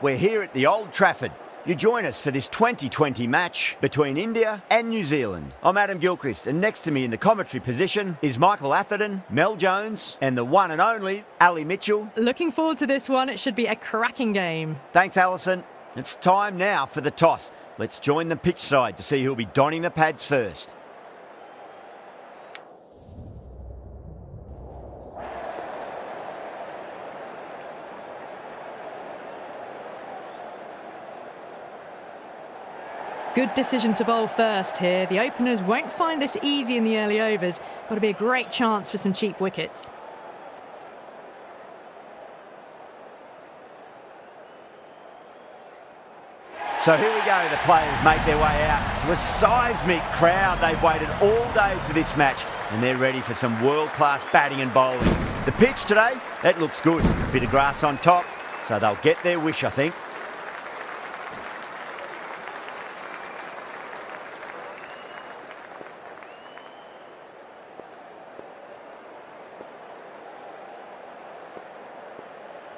We're here at the Old Trafford. You join us for this 2020 match between India and New Zealand. I'm Adam Gilchrist, and next to me in the commentary position is Michael Atherton, Mel Jones, and the one and only Ali Mitchell. Looking forward to this one. It should be a cracking game. Thanks, Alison. It's time now for the toss. Let's join the pitch side to see who'll be donning the pads first. Good decision to bowl first here. The openers won't find this easy in the early overs. Got to be a great chance for some cheap wickets. So here we go, the players make their way out to a seismic crowd. They've waited all day for this match and they're ready for some world-class batting and bowling. The pitch today, that looks good. A bit of grass on top, so they'll get their wish, I think.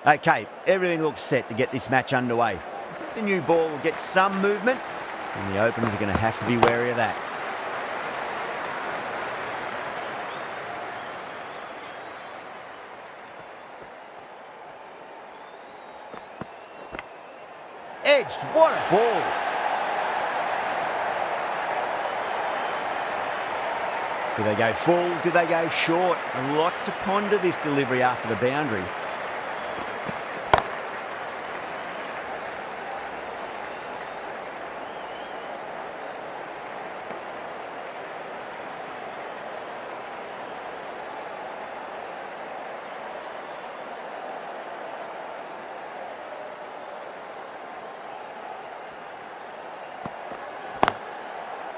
Okay, everything looks set to get this match underway. The new ball will get some movement, and the openers are going to have to be wary of that. Edged, what a ball! Do they go full? Do they go short? A lot to ponder this delivery after the boundary.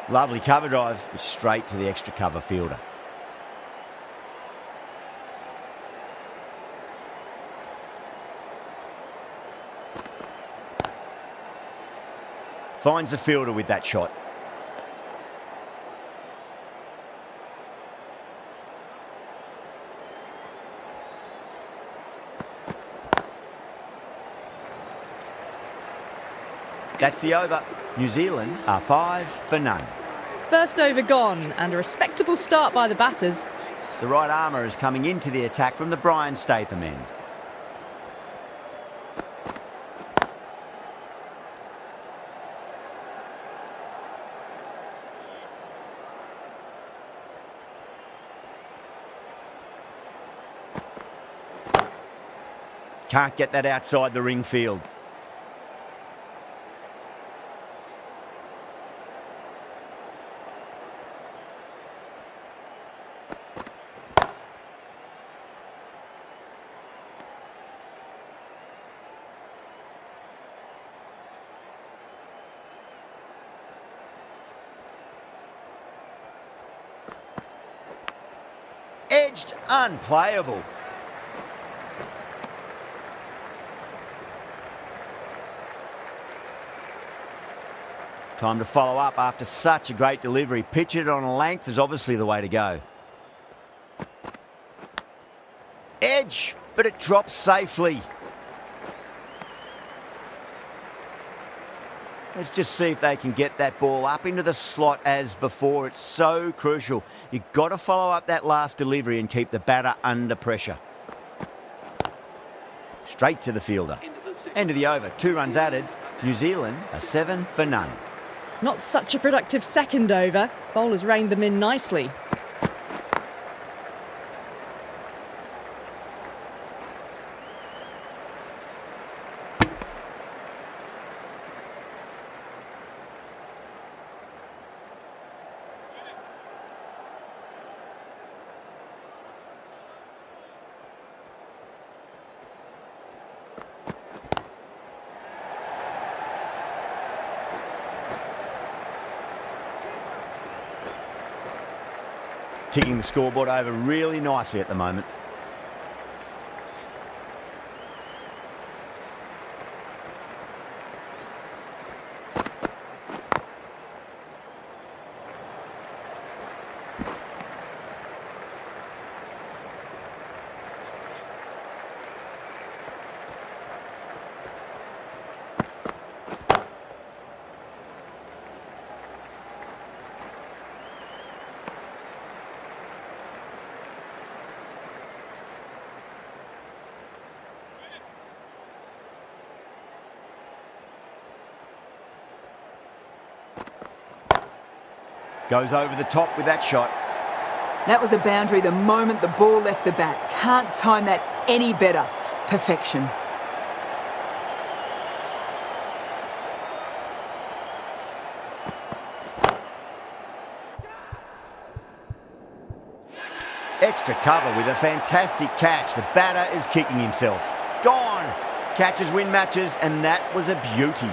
Lovely cover drive, straight to the extra cover fielder. Finds the fielder with that shot. That's the over. New Zealand are 5 for none. First over gone, and a respectable start by the batters. The right armour is coming into the attack from the Brian Statham end. Can't get that outside the ring field. Edged, unplayable. Time to follow up after such a great delivery. Pitch it on a length is obviously the way to go. Edge, but it drops safely. Let's just see if they can get that ball up into the slot as before. It's so crucial. You've got to follow up that last delivery and keep the batter under pressure. Straight to the fielder. End of the over. 2 runs added. New Zealand are 7 for none. Not such a productive second over. Bowlers reined them in nicely. Ticking the scoreboard over really nicely at the moment. Goes over the top with that shot. That was a boundary the moment the ball left the bat. Can't time that any better. Perfection. Extra cover with a fantastic catch. The batter is kicking himself. Gone. Catches win matches, and that was a beauty.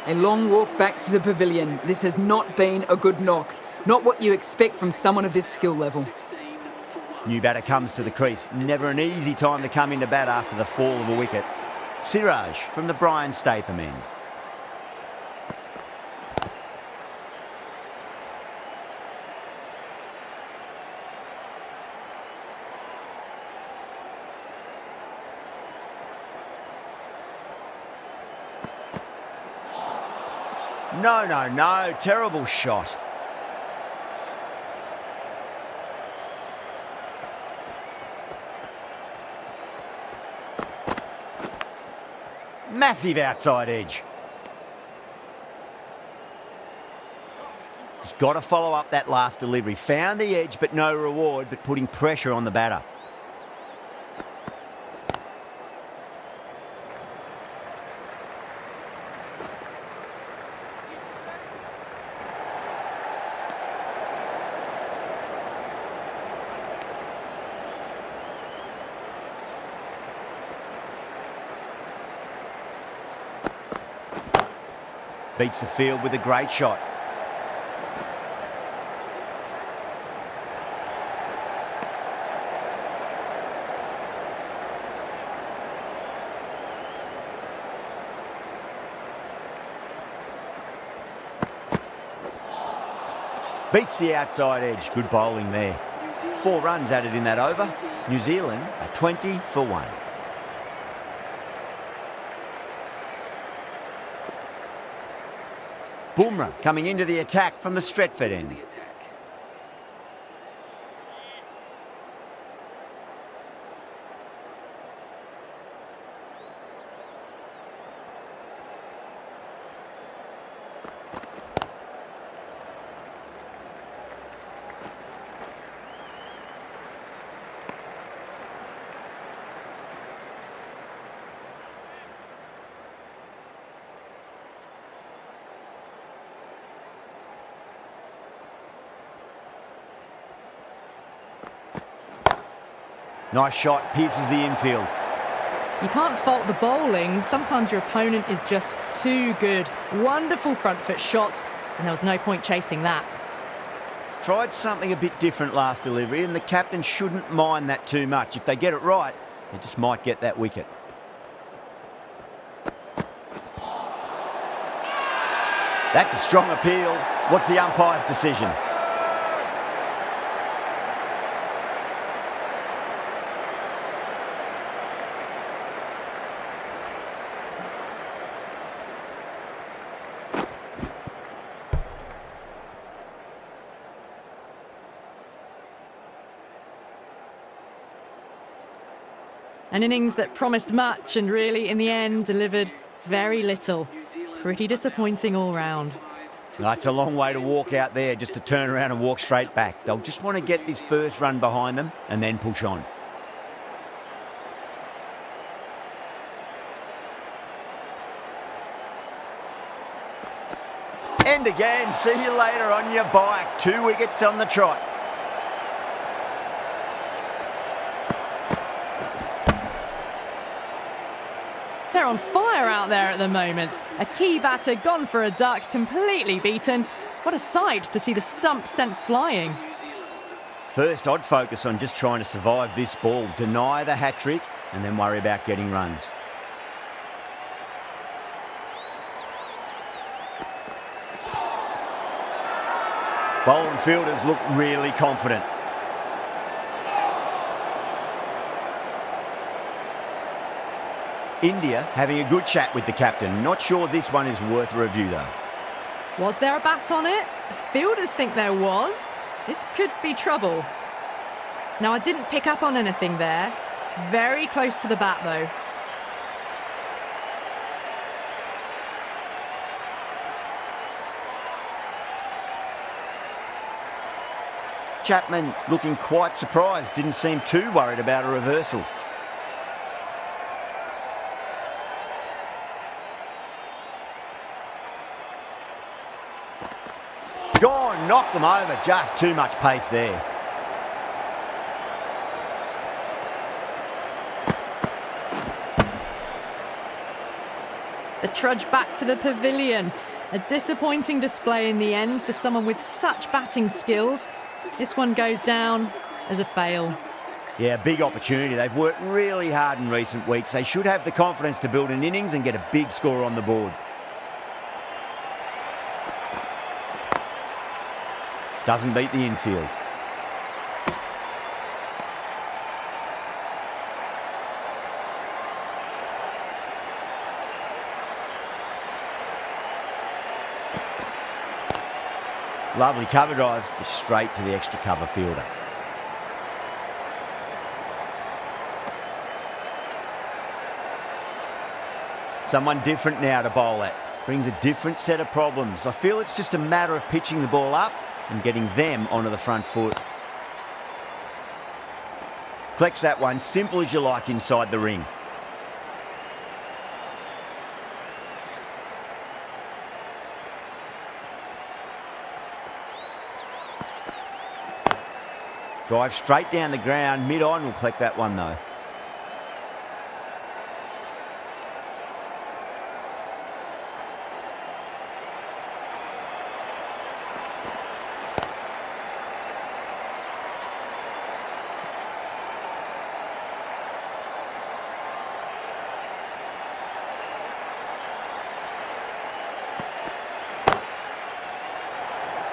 A long walk back to the pavilion. This has not been a good knock. Not what you expect from someone of this skill level. New batter comes to the crease. Never an easy time to come into bat after the fall of a wicket. Siraj from the Brian Statham end. No. Terrible shot. Massive outside edge. Just got to follow up that last delivery. Found the edge, but no reward, but putting pressure on the batter. Beats the field with a great shot. Beats the outside edge. Good bowling there. 4 runs added in that over. New Zealand are 20 for 1. Bumrah coming into the attack from the Stretford end. Nice shot, pierces the infield. You can't fault the bowling. Sometimes your opponent is just too good. Wonderful front foot shot, and there was no point chasing that. Tried something a bit different last delivery, and the captain shouldn't mind that too much. If they get it right, they just might get that wicket. That's a strong appeal. What's the umpire's decision? An innings that promised much and really, in the end, delivered very little. Pretty disappointing all round. It's a long way to walk out there just to turn around and walk straight back. They'll just want to get this first run behind them and then push on. End again. See you later on your bike. 2 wickets on the trot. They're on fire out there at the moment. A key batter gone for a duck, completely beaten. What a sight to see the stump sent flying. First, I'd focus on just trying to survive this ball, deny the hat-trick, and then worry about getting runs. Bowling fielders look really confident. India having a good chat with the captain. Not sure this one is worth a review though. Was there a bat on it? The fielders think there was. This could be trouble. Now, I didn't pick up on anything there. Very close to the bat, though. Chapman looking quite surprised, didn't seem too worried about a reversal. Gone, knocked him over, just too much pace there. The trudge back to the pavilion. A disappointing display in the end for someone with such batting skills. This one goes down as a fail. Yeah, big opportunity. They've worked really hard in recent weeks. They should have the confidence to build an innings and get a big score on the board. Doesn't beat the infield. Lovely cover drive, straight to the extra cover fielder. Someone different now to bowl at. Brings a different set of problems. I feel it's just a matter of pitching the ball up and getting them onto the front foot. Collects that one, simple as you like inside the ring. Drive straight down the ground, mid-on will collect that one though.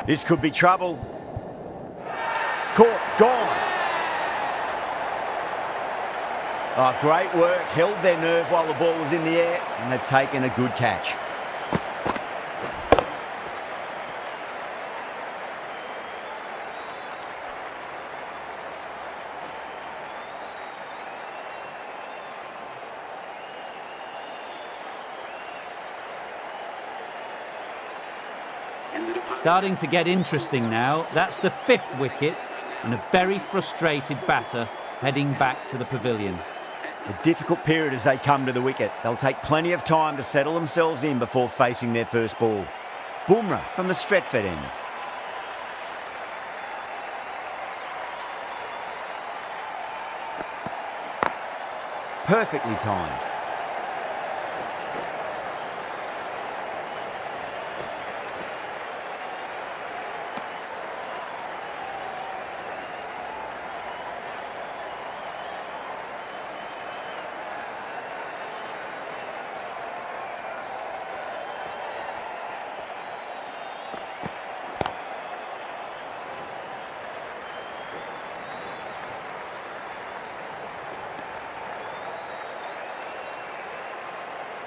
This could be trouble. Caught, gone. Oh, great work. Held their nerve while the ball was in the air, and they've taken a good catch. Starting to get interesting now. That's the 5th wicket and a very frustrated batter heading back to the pavilion. A difficult period as they come to the wicket. They'll take plenty of time to settle themselves in before facing their first ball. Bumrah from the Stretford end. Perfectly timed.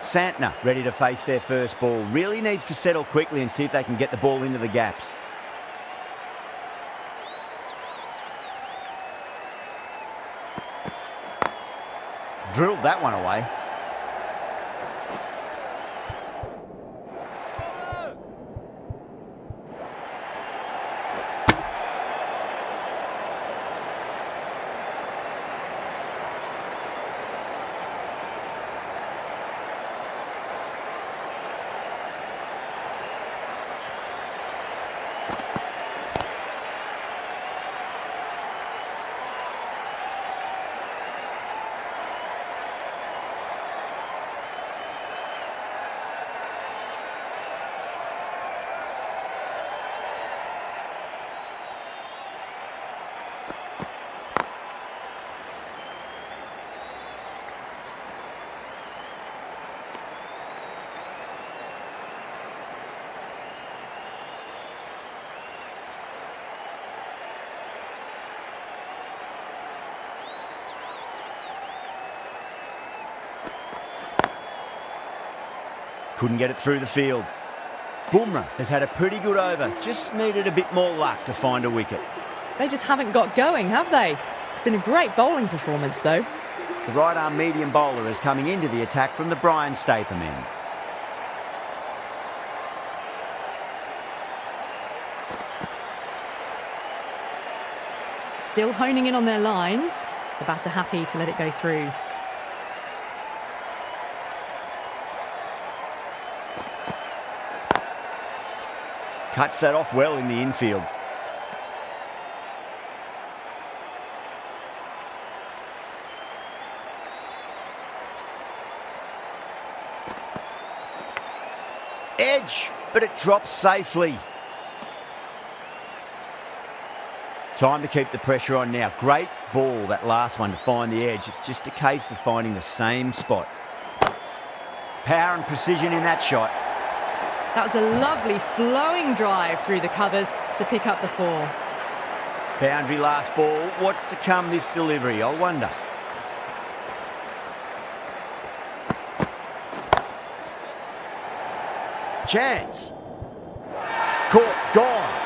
Santner ready to face their first ball. Really needs to settle quickly and see if they can get the ball into the gaps. Drilled that one away. Couldn't get it through the field. Bumrah has had a pretty good over. Just needed a bit more luck to find a wicket. They just haven't got going, have they? It's been a great bowling performance, though. The right-arm medium bowler is coming into the attack from the Brian Statham end. Still honing in on their lines. The batter happy to let it go through. Cuts that off well in the infield. Edge, but it drops safely. Time to keep the pressure on now. Great ball, that last one, to find the edge. It's just a case of finding the same spot. Power and precision in that shot. That was a lovely flowing drive through the covers to pick up the 4. Boundary last ball. What's to come this delivery, I wonder. Chance. Caught, gone.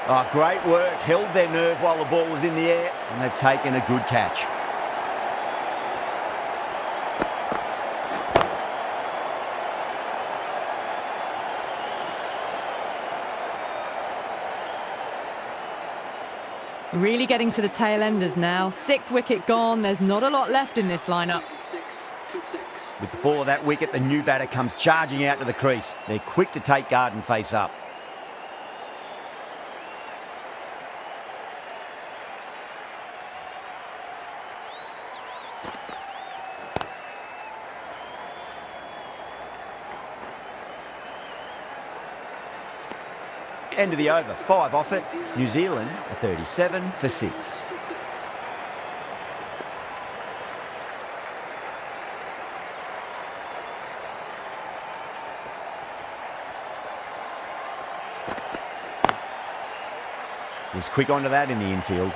Oh, great work. Held their nerve while the ball was in the air, and they've taken a good catch. Really getting to the tail enders now. 6th wicket gone. There's not a lot left in this lineup. With the fall of that wicket, the new batter comes charging out to the crease. They're quick to take guard and face up. End of the over, 5 off it. New Zealand are 37 for 6. Was quick onto that in the infield.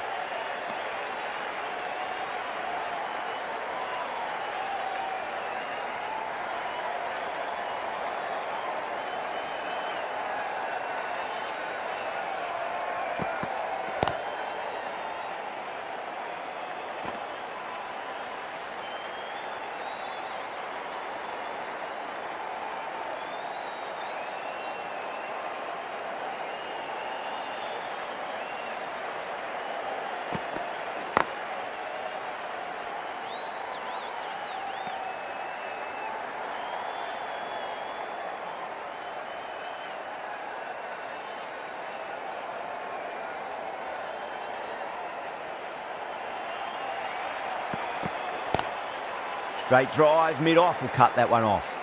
Straight drive, mid-off will cut that one off.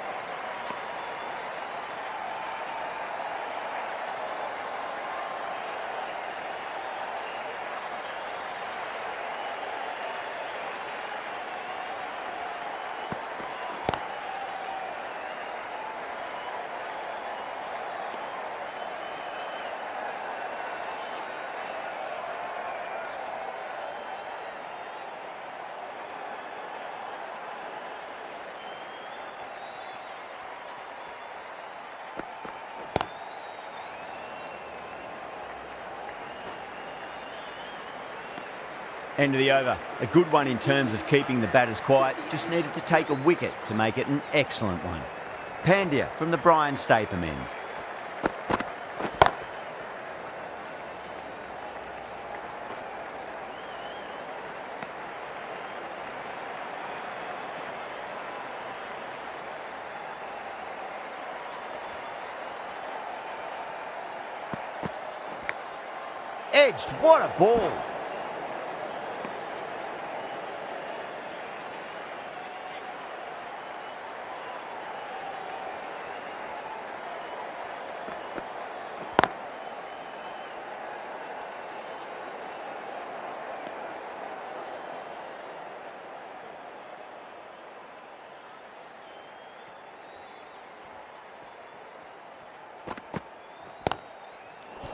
End of the over. A good one in terms of keeping the batters quiet. Just needed to take a wicket to make it an excellent one. Pandya from the Brian Statham end. Edged. What a ball.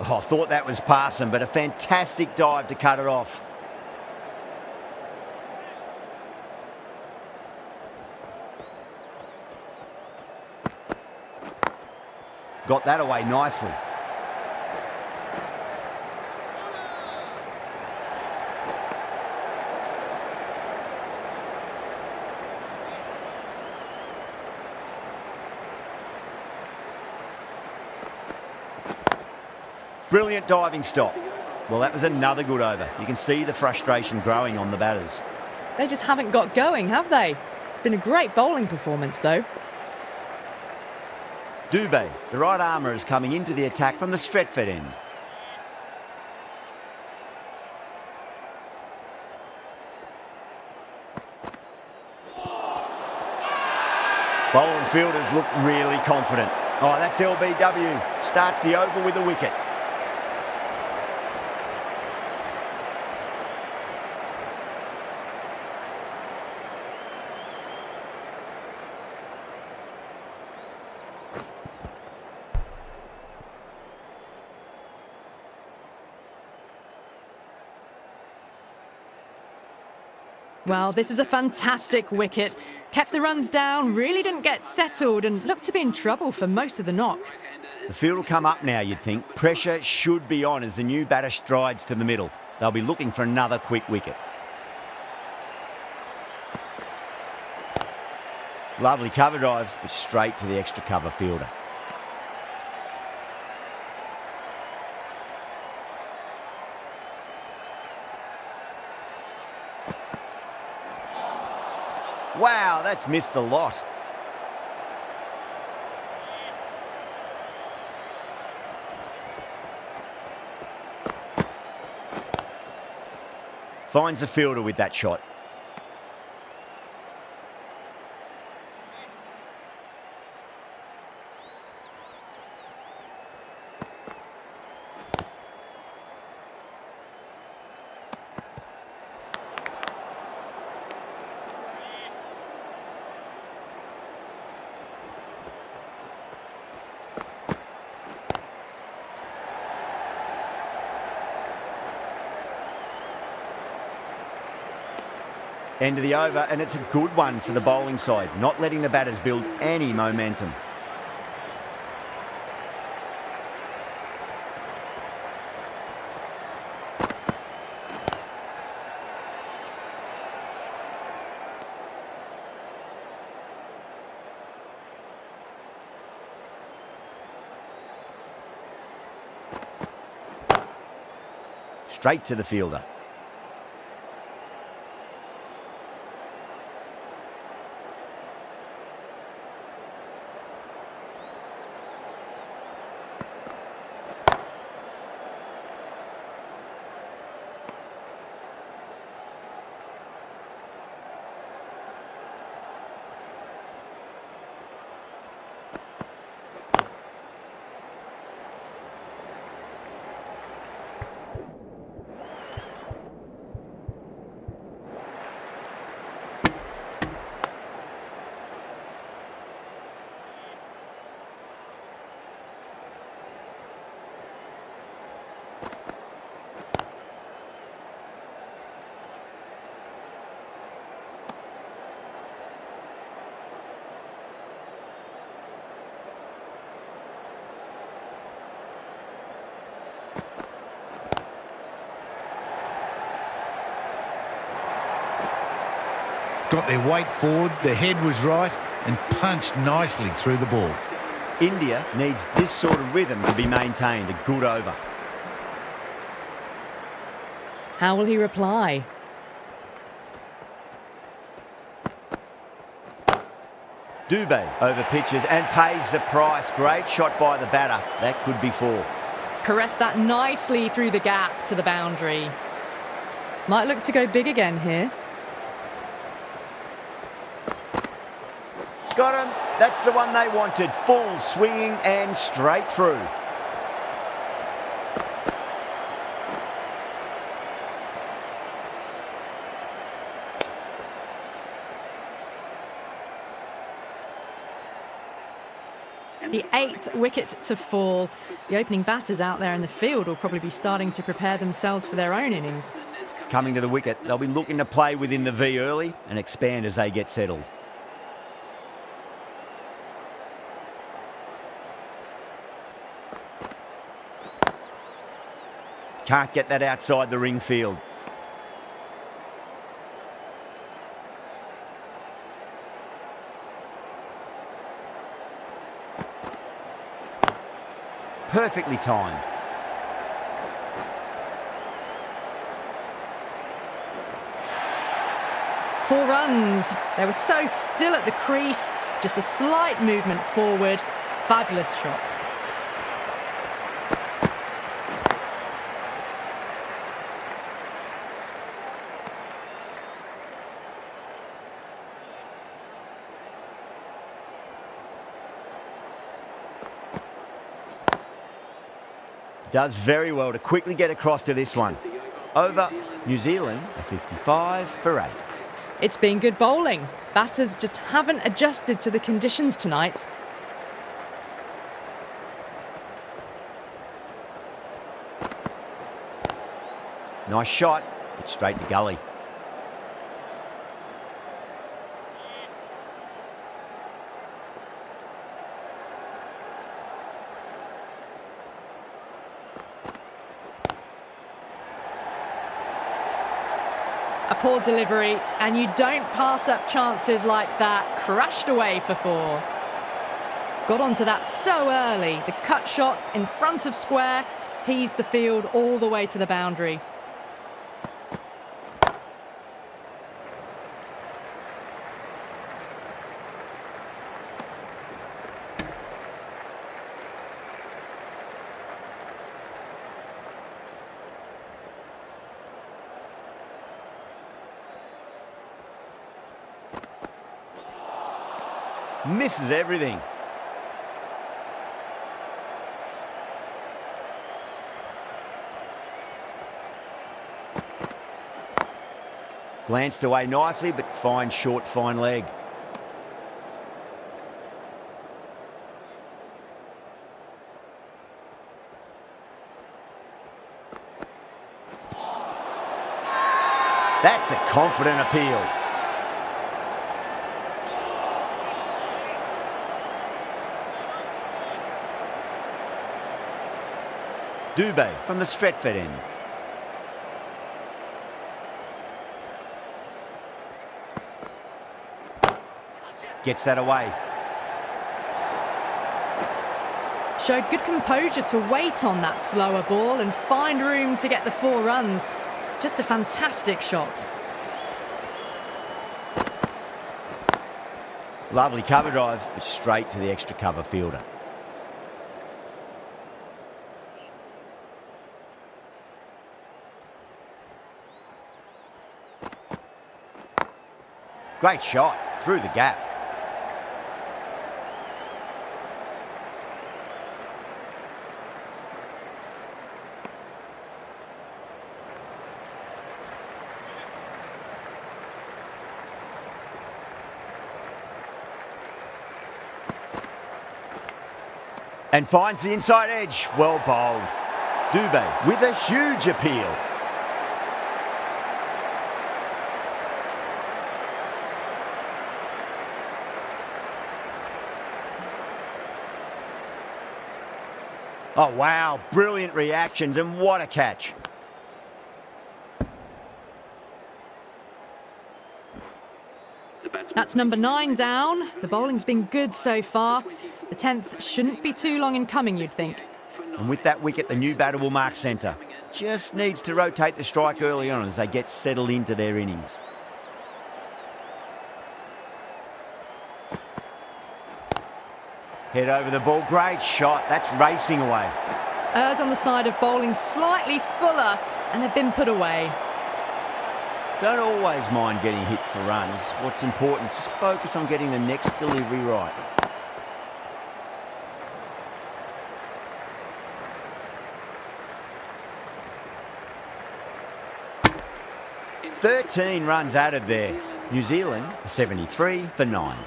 Oh, I thought that was passing, but a fantastic dive to cut it off. Got that away nicely. Brilliant diving stop. Well, that was another good over. You can see the frustration growing on the batters. They just haven't got going, have they? It's been a great bowling performance, though. Dubé, the right armour, is coming into the attack from the Stretford end. Bowling fielders look really confident. Oh, that's LBW. Starts the over with a wicket. Well, this is a fantastic wicket. Kept the runs down, really didn't get settled and looked to be in trouble for most of the knock. The field will come up now, you'd think. Pressure should be on as the new batter strides to the middle. They'll be looking for another quick wicket. Lovely cover drive, but straight to the extra cover fielder. Wow, that's missed the lot. Finds the fielder with that shot. End of the over, and it's a good one for the bowling side, not letting the batters build any momentum. Straight to the fielder. Got their weight forward, the head was right, and punched nicely through the ball. India needs this sort of rhythm to be maintained. A good over. How will he reply? Dubé over pitches and pays the price. Great shot by the batter. That could be four. Caressed that nicely through the gap to the boundary. Might look to go big again here. Got him. That's the one they wanted. Full swinging and straight through. The 8th wicket to fall. The opening batters out there in the field will probably be starting to prepare themselves for their own innings. Coming to the wicket, they'll be looking to play within the V early and expand as they get settled. Can't get that outside the ring field. Perfectly timed. 4 runs. They were so still at the crease, just a slight movement forward. Fabulous shot. Does very well to quickly get across to this one. Over New Zealand, a 55 for 8. It's been good bowling. Batters just haven't adjusted to the conditions tonight. Nice shot, but straight to gully. A poor delivery, and you don't pass up chances like that. Crashed away for 4. Got onto that so early. The cut shot in front of square teased the field all the way to the boundary. Misses everything. Glanced away nicely, but fine short, fine leg. That's a confident appeal. Dubé from the Stretford end. Gets that away. Showed good composure to wait on that slower ball and find room to get the 4 runs. Just a fantastic shot. Lovely cover drive, but straight to the extra cover fielder. Great shot, through the gap. And finds the inside edge, well bowled. Dubé with a huge appeal. Oh, wow, brilliant reactions, and what a catch. That's number 9 down. The bowling's been good so far. The 10th shouldn't be too long in coming, you'd think. And with that wicket, the new batter will mark centre. Just needs to rotate the strike early on as they get settled into their innings. Head over the ball, great shot, that's racing away. Errs on the side of bowling slightly fuller, and they've been put away. Don't always mind getting hit for runs. What's important is just focus on getting the next delivery right. "13 runs added there. New Zealand, 73 for 9.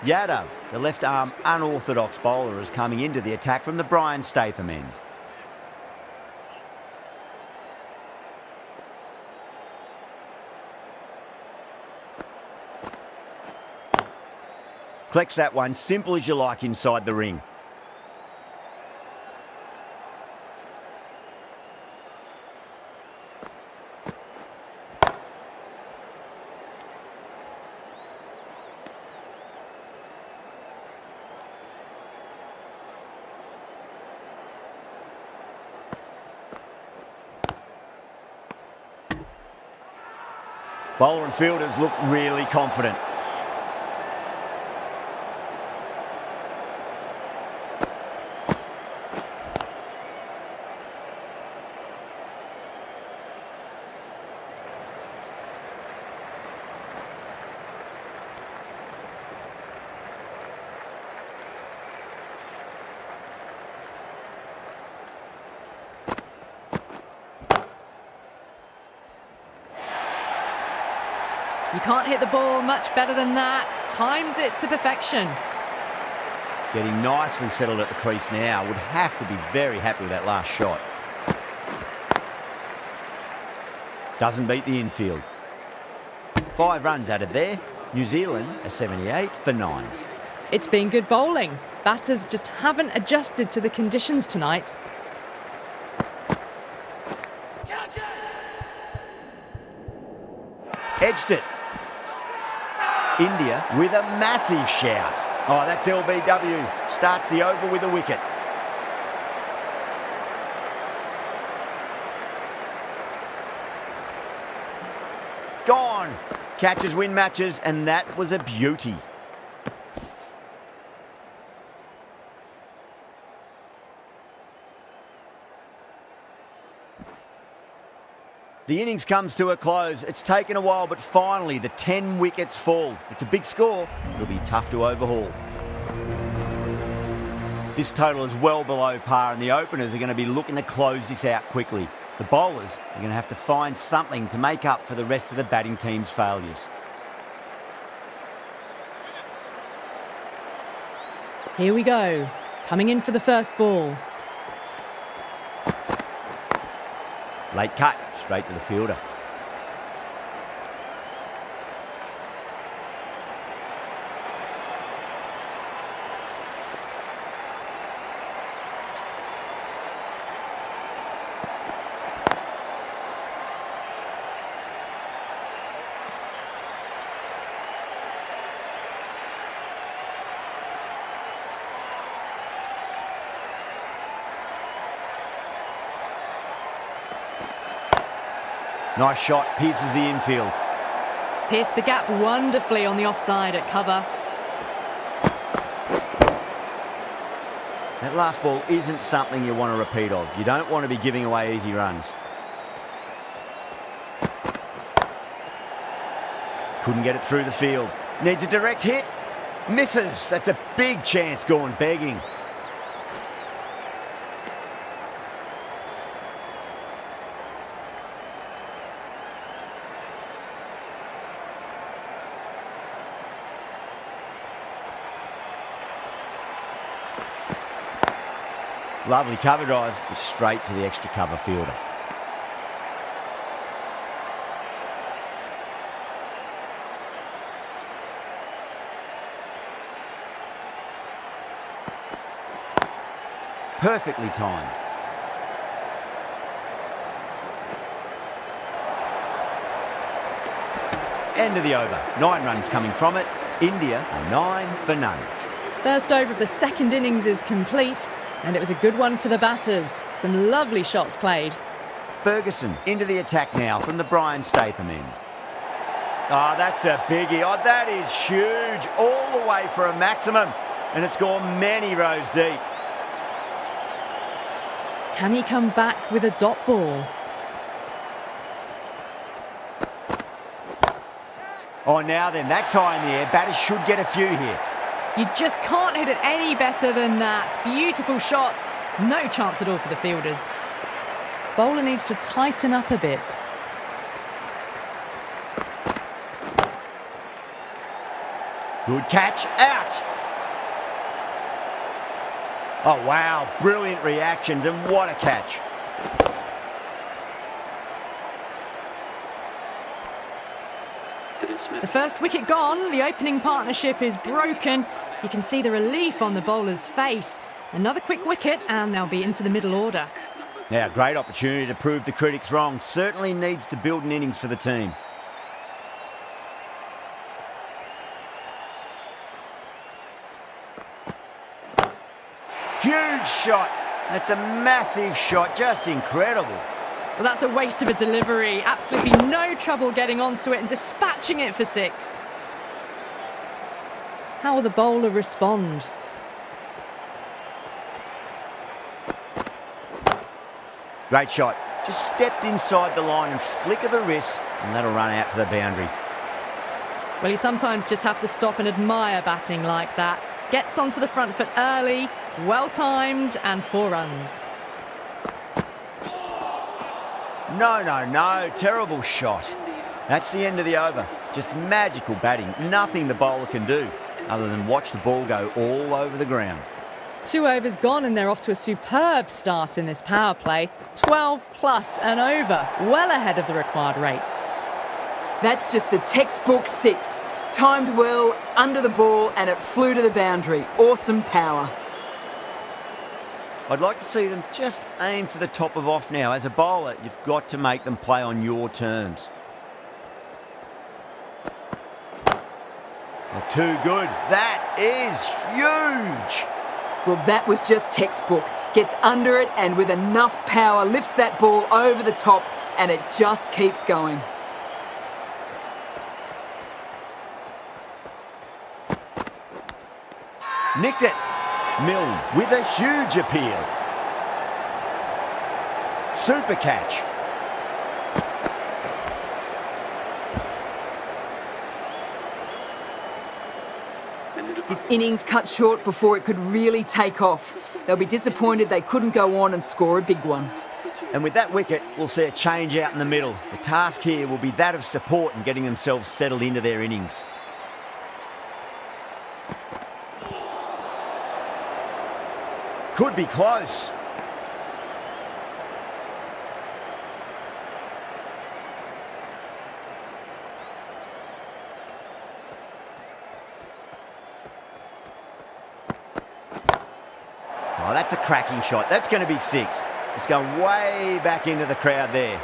Yadav, the left-arm unorthodox bowler, is coming into the attack from the Brian Statham end. Collects that one, simple as you like, inside the ring. Bowler and fielders look really confident. You can't hit the ball much better than that. Timed it to perfection. Getting nicely settled at the crease now. Would have to be very happy with that last shot. Doesn't beat the infield. 5 runs added there. New Zealand are 78 for 9. It's been good bowling. Batters just haven't adjusted to the conditions tonight. Edged it. India with a massive shout. Oh, that's LBW. Starts the over with a wicket. Gone. Catches win matches, and that was a beauty. The innings comes to a close. It's taken a while, but finally the 10 wickets fall. It's a big score. It'll be tough to overhaul. This total is well below par, and the openers are going to be looking to close this out quickly. The bowlers are going to have to find something to make up for the rest of the batting team's failures. Here we go. Coming in for the first ball. Late cut, straight to the fielder. Nice shot, pierces the infield. Pierced the gap wonderfully on the offside at cover. That last ball isn't something you want to repeat of. You don't want to be giving away easy runs. Couldn't get it through the field. Needs a direct hit. Misses. That's a big chance gone begging. Lovely cover drive, straight to the extra cover fielder. Perfectly timed. End of the over. 9 runs coming from it. India are 9 for none. First over of the second innings is complete, and it was a good one for the batters. Some lovely shots played. Ferguson into the attack now from the Brian Statham end. Oh, that's a biggie. Oh, that is huge. All the way for a maximum, and it's gone many rows deep. Can he come back with a dot ball? Oh, now then, that's high in the air. Batters should get a few here. You just can't hit it any better than that. Beautiful shot. No chance at all for the fielders. Bowler needs to tighten up a bit. Good catch. Out. Oh, wow. Brilliant reactions, and what a catch. The first wicket gone. The opening partnership is broken. You can see the relief on the bowler's face. Another quick wicket, and they'll be into the middle order. Now, great opportunity to prove the critics wrong. Certainly needs to build an innings for the team. Huge shot. That's a massive shot. Just incredible. Well, that's a waste of a delivery. Absolutely no trouble getting onto it and dispatching it for 6. How will the bowler respond? Great shot. Just stepped inside the line and flick of the wrist, and that'll run out to the boundary. Well, you sometimes just have to stop and admire batting like that. Gets onto the front foot early, well-timed, and 4 runs. No. Terrible shot. That's the end of the over. Just magical batting. Nothing the bowler can do other than watch the ball go all over the ground. 2 overs gone and they're off to a superb start in this power play. 12 plus and over, well ahead of the required rate. That's just a textbook 6. Timed well, under the ball, and it flew to the boundary. Awesome power. I'd like to see them just aim for the top of off now. As a bowler, you've got to make them play on your terms. Well, too good. That is huge. Well, that was just textbook. Gets under it and with enough power lifts that ball over the top, and it just keeps going. Nicked it. Milne with a huge appeal. Super catch. This innings cut short before it could really take off. They'll be disappointed they couldn't go on and score a big one. And with that wicket, we'll see a change out in the middle. The task here will be that of support and getting themselves settled into their innings. Could be close. Oh, that's a cracking shot. That's going to be 6. It's going way back into the crowd there.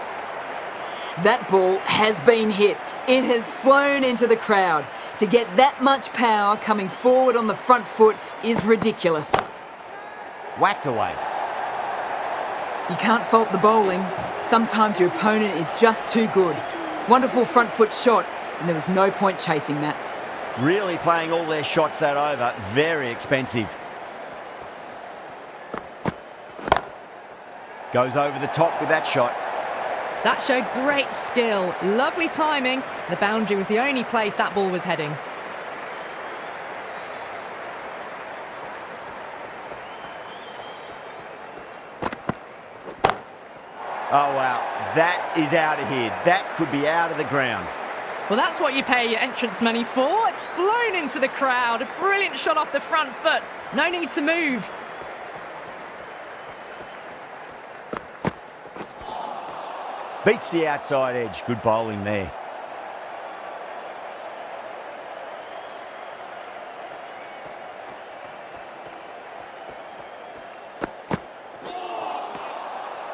That ball has been hit. It has flown into the crowd. To get that much power coming forward on the front foot is ridiculous. Whacked away. You can't fault the bowling. Sometimes your opponent is just too good. Wonderful front foot shot, and there was no point chasing that. Really playing all their shots that over. Very expensive. Goes over the top with that shot. That showed great skill, lovely timing. The boundary was the only place that ball was heading. Oh, wow. That is out of here. That could be out of the ground. Well, that's what you pay your entrance money for. It's flown into the crowd. A brilliant shot off the front foot. No need to move. Beats the outside edge. Good bowling there.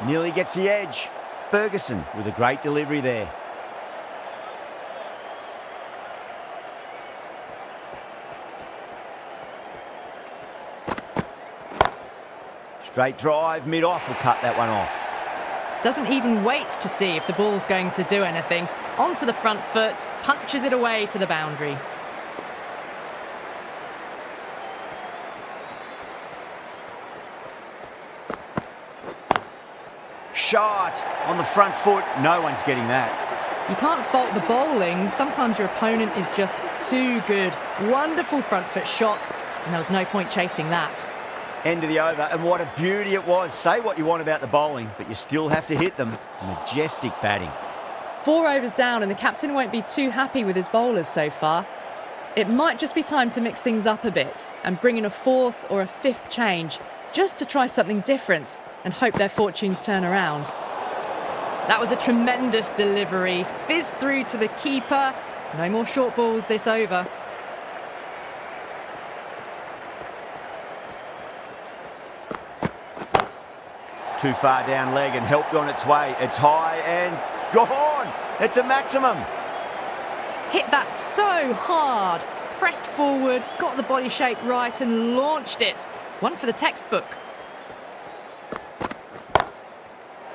Nearly gets the edge. Ferguson with a great delivery there. Straight drive, mid-off will cut that one off. Doesn't even wait to see if the ball's going to do anything. Onto the front foot, punches it away to the boundary. Shot on the front foot. No one's getting that. You can't fault the bowling. Sometimes your opponent is just too good. Wonderful front foot shot, and there was no point chasing that. End of the over, and what a beauty it was. Say what you want about the bowling, but you still have to hit them. Majestic batting. 4 overs down, and the captain won't be too happy with his bowlers so far. It might just be time to mix things up a bit and bring in a 4th or a 5th change, just to try something different and hope their fortunes turn around. That was a tremendous delivery. Fizzed through to the keeper. No more short balls this over. Too far down leg and helped on its way. It's high and gone. It's a maximum. Hit that so hard. Pressed forward, got the body shape right and launched it. One for the textbook.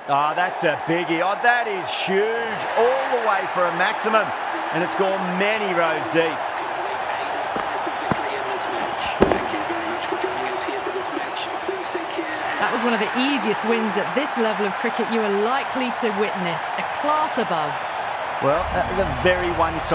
Oh, that's a biggie. Oh, that is huge. All the way for a maximum. And it's gone many rows deep. That was one of the easiest wins at this level of cricket you are likely to witness. A class above. Well, that was a very one-sided